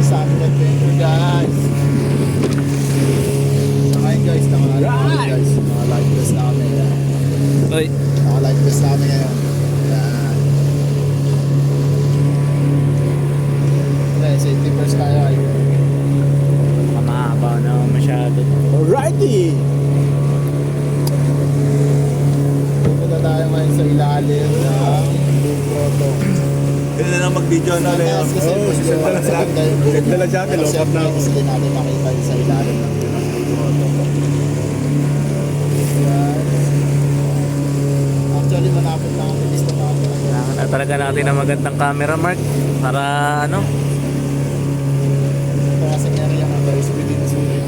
sa aming adventure guys. So ngayon guys, naka-live test namin. Oy. Naka-live test namin ngayon. Yan. Okay, safety first tayo ay. Mahaba na masyado. Alrighty! Punta tayo ngayon sa ilalim ng grotto. Hindi na lang mag-video na ulit. Position Ganda lang siya, low-up na ako. Hindi natin makita sa ilalim ng grotto. Actually, malapit lang ang bilis na natin. Kailangan na talaga natin ng magandang camera, Mark. Para ano? Ito kasi nangyari yung guys within the sulit.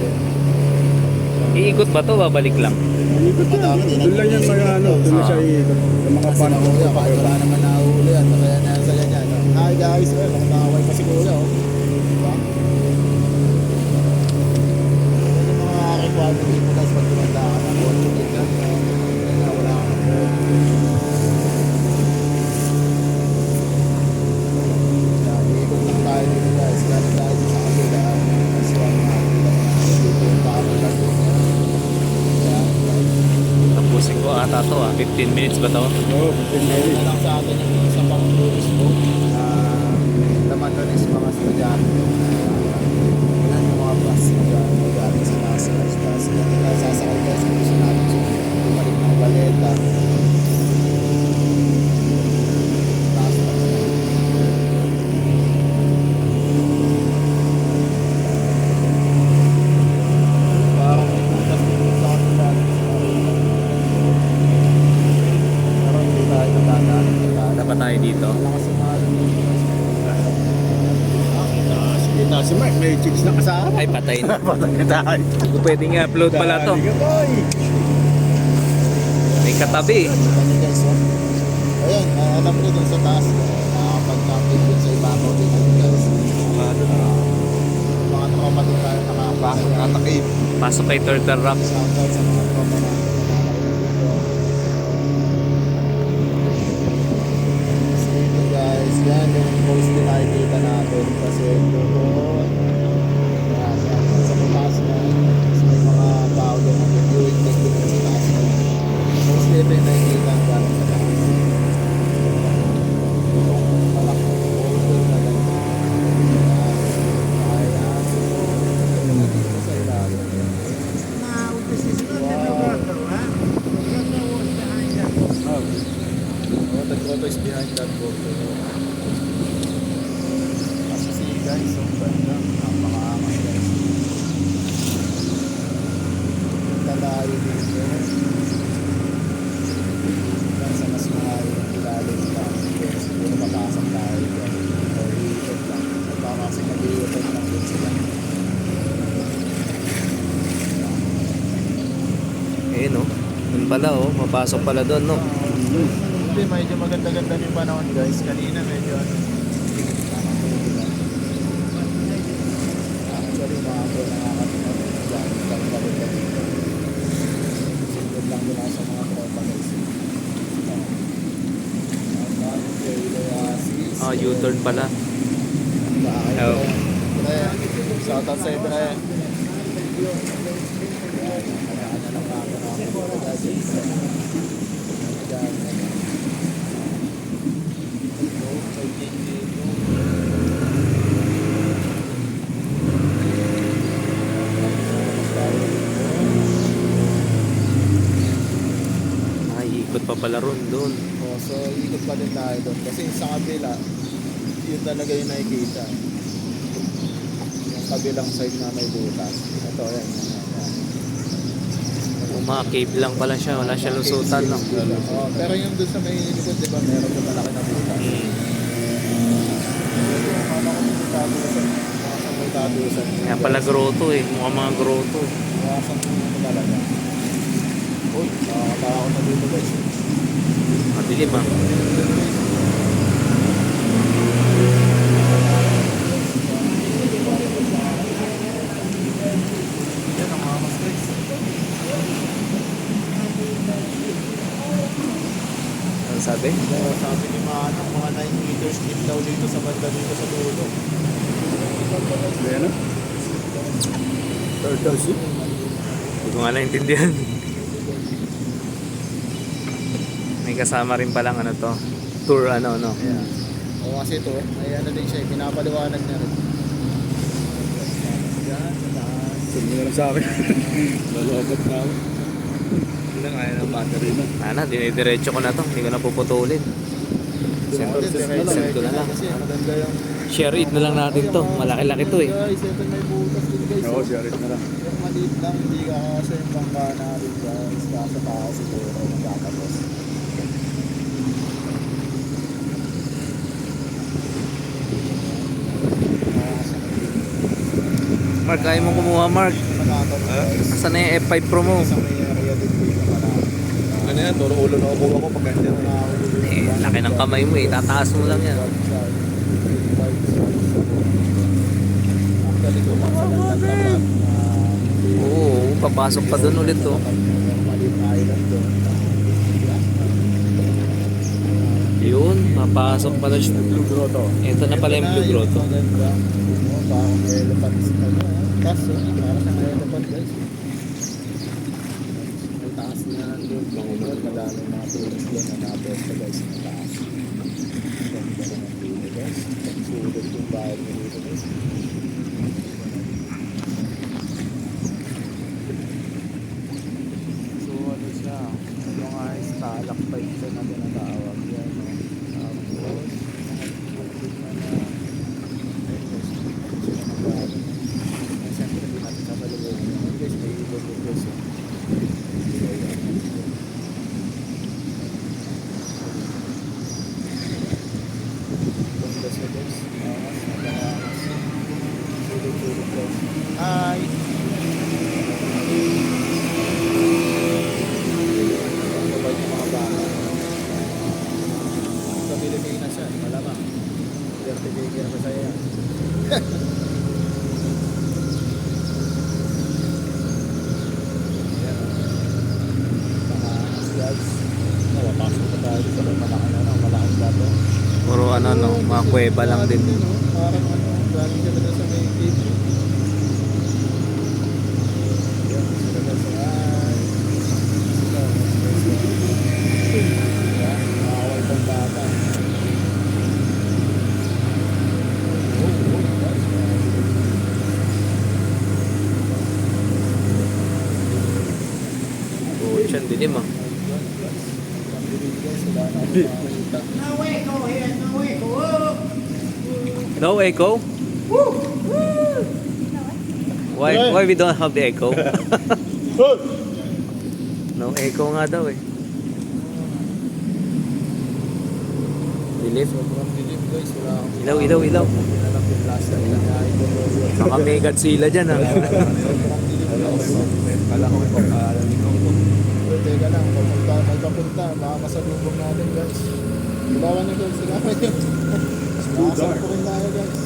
Iikot ba to? Babalik lang. Ikot na. Doon lang yan mga ano. Doon na siya ikot. Sa mga Kasi pan. nakuya, kahit wala naman nahuli yan. Kaya nasa ganyan. Hi guys, nakakaway pa si Kuya. Diba? Yung mga requirement dito guys, pag tumanda ka ng kotse dito, wala ka ng ikot lang tayo dito guys. Galing tayo sa kabila. Kasi dito yung pakabila dito. Tapusin ko ata to 15 minutes ba to? Oo, 15 Meron minutes. na lang sa atin yung isa pang tourist boat na laman doon is mga estudyante. Yan yung mga bus na galing sa Nascars. Tapos yan nila sasakay guys kung gusto natin bumalik ng Baleta. Taas na naman. Parang may putas dito sa kanila. Pero hindi tayo dadaan. Dapat tayo dito. Malakas yung mga Kita si Mark, may chicks na kasama. Ay, patay na. Patay na tayo. Hindi ko pwedeng i-upload pala to. Dali ka, boy. May katabi. Ano guys, oh. Ayun, alam ko dun sa taas, nakakapag-camping dun sa ibabaw din natin guys. Mga tropa din tayo nakakapag-camping. Pasok kay Turtle Rock. Shoutout sa mga tropa na dito guys, yan yung post din nakikita natin kasi doon sa taas na may mga tao doon na viewing din doon sa taas na post dito yung nakikita ang galing sa taas yung malaking post doon na ganda kaya dito sa ilalim oh, the grotto is behind that grotto. Kasi si guys, ang ganda. Napaka-amas guys. Talayo dito. Hanggang sa mas malayo ng ilalim pa. Kaya siguro mapasok tayo dyan. O iikot lang. At baka kasi mag-iikot lang din sila. Eh no. Doon pala oh. Mapasok pala doon no. Hindi, medyo maganda-ganda yung panahon guys. Kanina medyo ano. Actually, mga ako nakakatingin. Diyan, kami dito. Singkod lang din ako sa mga tropa guys. Ah, U-turn pala. Oh. Shoutout sa ito na yan. Ay, ikot pa pala ron doon. Oh, so ikot pa din tayo doon kasi sa kabila yun talaga yung nakikita yung kabilang side na may butas ito yan. Cave lang pala siya. Wala siya lusutan no. Oh, pero yung doon sa may likod diba meron yung malaki na butas yung kama ko yung tadusan sa may tadusan Kaya pala grotto eh. Mukhang mga grotto. iwasan mo talaga uy nakakatakot na dito guys Madilim ah. yan ang mamas guys. Ano sabi? Sabi ni mga 9 meters deep daw dito sa banda dito sa dulo. Ayan na. Turtle soup. Hindi ko nga naintindihan. May kasama rin palang ano to. Tour ano. Ayan. O kasi ito, ay ano din siya, pinapaliwanag niya rin. Yan, taas. Sabi na lang sa akin. Lalobot na ako. Hindi na kaya ng battery na. Ana, dinidiretso ko na to. Hindi ko na puputulin. Send ko na lang. Kasi maganda yung... Share it na lang natin to. Malaki-laki to eh. Guys, ito may butas din guys. Oo, share it na lang. Yung maliit lang, hindi ka kasi yung bangka natin guys. Kasa tao siguro magkakapos. Mark, kaya mo kumuha, Mark. Saan na yung F5 Pro mo? Sa may area din dito malaki. Ano yan? Turo ulo na upo ako pag ganyan. Eh, laki ng kamay mo eh. Tataas mo lang yan. Actually, kung maksalan lang Oo, papasok pa doon ulit to. maliit na island doon. Yun, papasok pa doon siya. Blue grotto. Ito na pala yung Blue Grotto. Maganda. Parang elephant. Kaso, parang siyang elephant guys. May taas na doon. Madami mga tourist doon na napesto guys. May taas. Ganda naman dito guys. Pagsulot yung bahay mo dito guys. So ano siya? Yung stalactite siya na tinatawag yan. Tapos, mga tubig na siyempre hindi natin sasalubong yun guys, may ibon yun guys. Ganda siya guys. Napangakas. Sulit-sulit guys. Hi! Ang mabait ng mga bata. Sa Pilipinas yan, malamang. Certificate na sa'yo yan. Guys, napapasok pa tayo sa malaking bato. Puro ano, no, mga kuweba lang din. Parang ano, galing ka na sa may cave. Yan, sila na sa yan, makawal pang bata. Oo, siya, dilim ah. No echo? Why we don't have the echo? No echo nga daw eh. Dilim. Sobrang dilim guys, wala akong Ilaw. pinalap yung last time na kaya ito. Baka may Godzilla dyan ah. Sobrang dilim guys. Kala ko may pagkaalam ko. Pero teka lang, pag may kapunta, baka masalubong natin guys. Ilawan niyo guys, ilawan niyo. Nakasal ko rin tayo guys.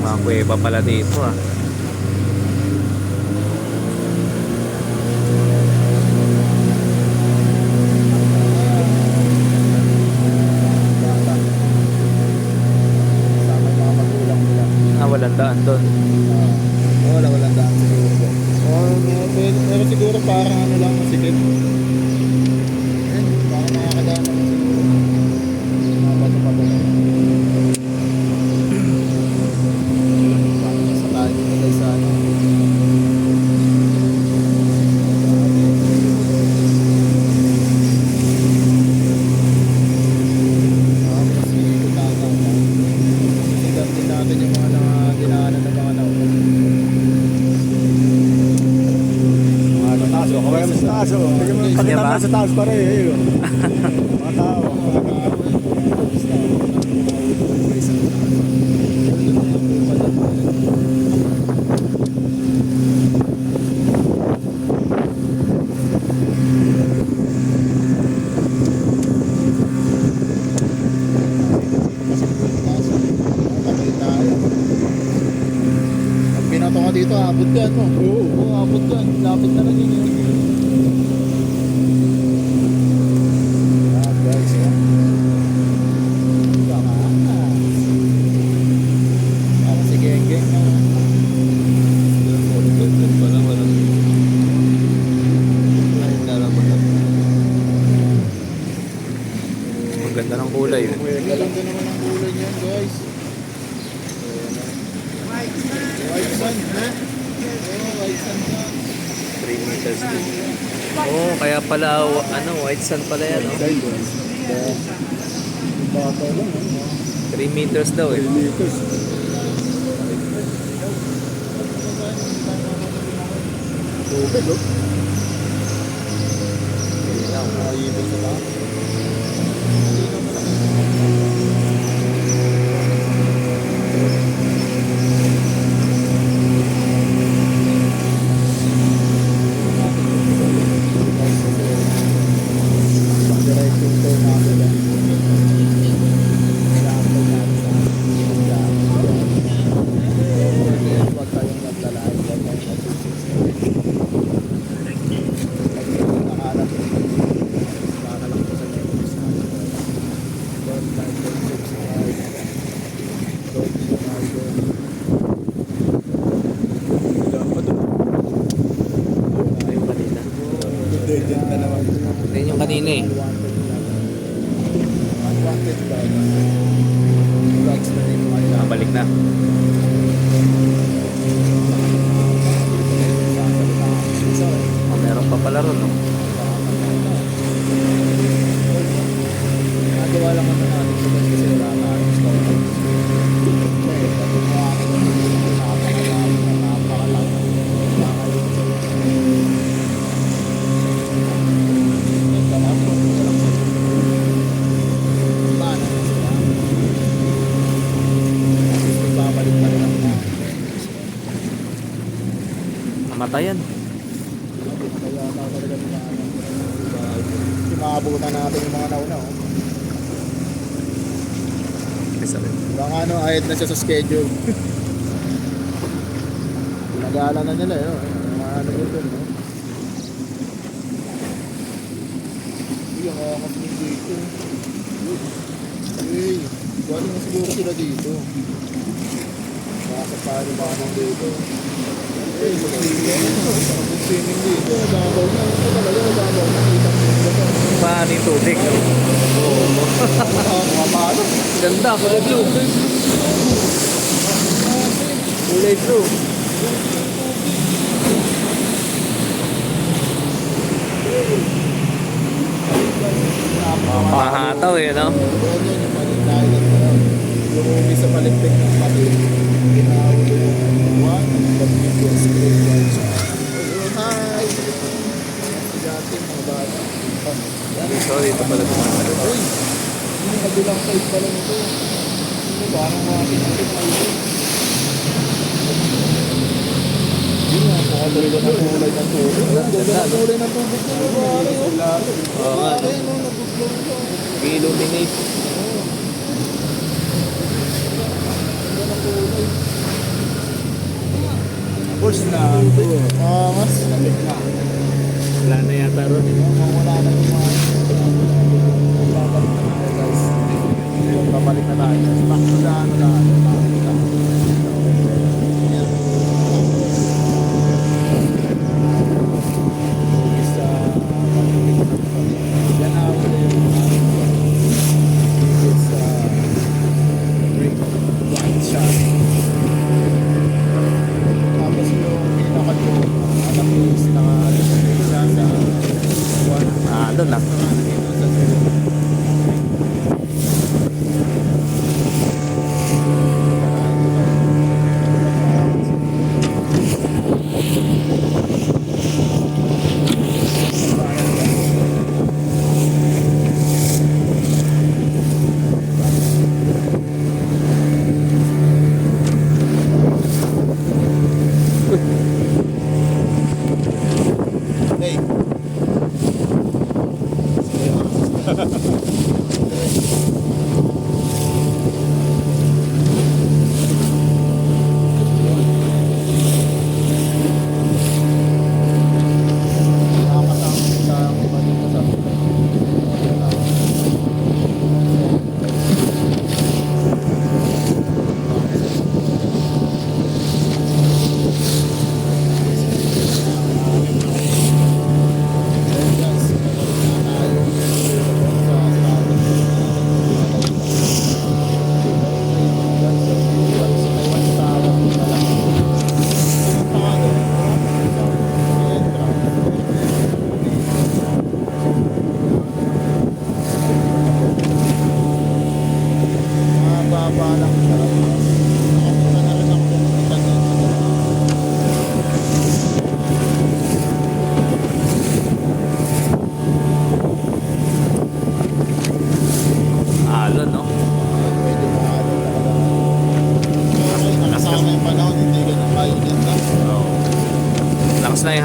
Mga kuweba pala dito ah. Kasama yung mga magulang nila. Walang daan doon. Walang daan siguro guys. Pero siguro parang ano lang masikip. Parang makakadaan naman siguro. Mga bato-bato na. Parang nasa tayo dito guys sa ano. Tapos ikot ata. Sigat din natin yung mga dinaanan ng mga nauna. Mga taas. Kawaya mo sa taas. Tingnan mo, Kanya ba? pakita mo sa taas pa rin. Mga tao. Pag binato ka dito, abot ka, no? Oo, abot ka. Lapit na lang yun. Guys, yan. Baka. kulay. Ang ganda naman ang kulay niyan, guys. White sand, ha? Oo, white sand na. 3 meters din. Oo, kaya pala, white sand pala yan, no? Bata lang, 3 meters daw eh. liters. Tubig, oh. Nakayibig sa lahat. Diretso ito namin lang. Huwag tayong naglalaan. Huwag tayong nakalat. Para lang po sa Netflix natin. Huwag tayong subscribe. Don't subscribe. Ilan pa doon? Ayun kanina. Dead na naman. Ayun yung kanina eh. Unwanted vlogs. Vlogs na rin mga yan. Balik na. Oh, meron pa pala ron, no? Nagawa lang naman natin sa guys kasi wala tayong storage. Okay, patuwa ako ng napakalaan. Nagkakapot ko lang sa paano na sila. Kasi babalik pa rin ang mga Namatayan. kaya talaga nila kasi maabutan natin yung mga nauna, oh. Baka ahit na siya sa schedule. Pinag-aalan na nila, eh, no? Mga ano yun dun, no? Uy, ang kakas din dito. Uy, galing na siguro sila dito. Baka sa paano ba nang dito. Uy, mag-swimming dito. Nababaw na. Ito talaga, nababaw na. Kitang dito pa. Paano yung tubig, no? Oo. Mga paano? Ganda, kulay blue. Kulay blue. Mahataw eh, no? Yan yun, yung maliit na island na yun. Lumumi sa palikpik ng pati. Ginahuli yung one, WPS graveyard siya. Hi! Dati mga bata. Sorry, ito pala ito. Uy! Yung kabilang side pala nito. Ano ba? Parang mga pinalit na ito. Yun nga, makatuloy na kulay ng tubig. Ganda na kulay ng tubig na. Oo nga, no? Ayun, nag-vlog ko. I-illuminate. Pulse na. Mas lamig na. Wala na yata ron eh. Wala na yung mga babalik na tayo, guys. Babalik na tayo. Back to the ano na. Tapos yung pinaka-joke, alam mo yung sinangalit sa Doon lang.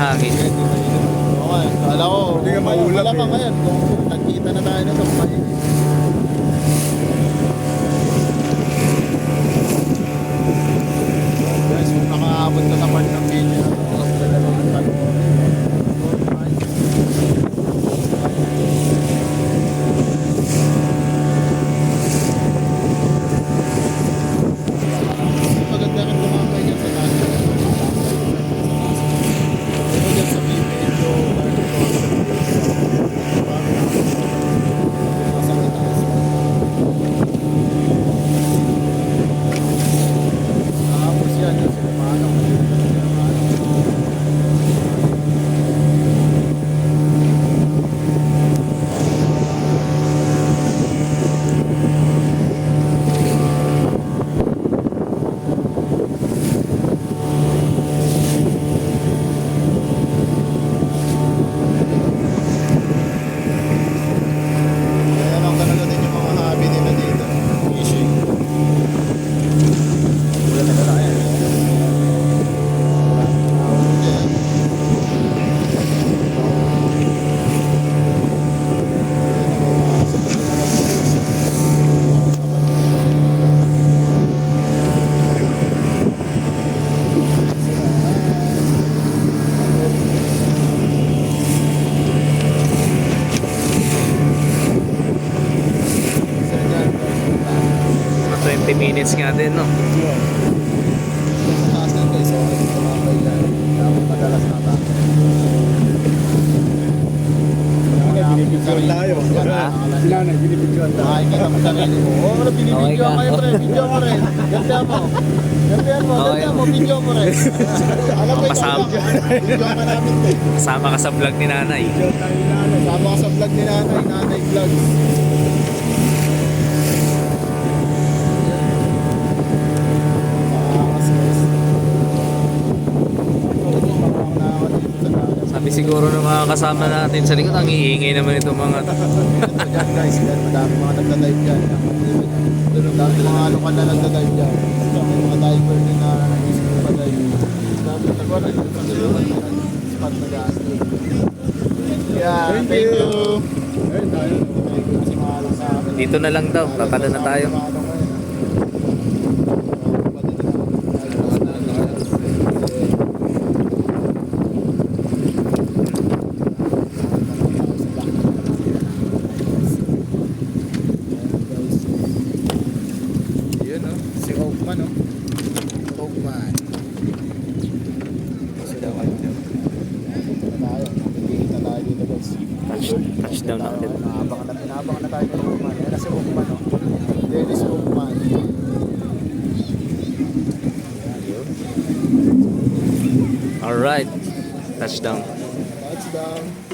hangin. Okay, kala ko, Hindi ka maulap wala pa eh. ngayon kung nagkita na tayo nito. Guys, kung nakaabot na naman ng video na ito, ang ganda ng panoorin. Maganda rin tumambay yan sa taas. Diba dyan sa may medyo nasa itaas. Tapos yan, yung sinumano. Kaya lang talaga din yung mga hobby nila dito. Fishing. Wala na tayo. Mga 20 minutes nga din, no? Taas na guys, so tumambay yan. Dapat madalas na tayo. Binibigyan tayo. Sila na, binibigyan tayo. Makikita mo sarili mo. Oo, wala binibidyo Okay ka. kayo pre. Video mo rin. Gantihan mo. Gantihan mo. Okay. Gantihan mo. Video mo rin. Alam ko ikaw Pasama. lang. Video ka namin eh. Kasama ka sa vlog ni nanay. Sama ka sa vlog ni Nanay. Nanay Vlogs. Makakas guys. Nakakadito sa dagat. Sabi siguro ng mga kasama natin sa likod, ang iingay naman itong mga Ito dyan guys, yan, madami mga nagda-dive dyan. Madami mga lokal na nagda-dive dyan. May mga diver din na nag-isip pa dive. Dami nagwala dito sa dalawang spot na gas. Yeah, thank you. Ayun tayo. Thank you kasi maalam sa akin. dito na lang daw, tatalo na tayo. Yun o, si Oakman o. Oakman. Sila kayo. Tayo, nakikita tayo dito guys. Touchdown na ulit. Pinaabangan na tayo ng Oakman. Yan na si Oakman o. Dennis Oakman. Alright, touchdown. Touchdown.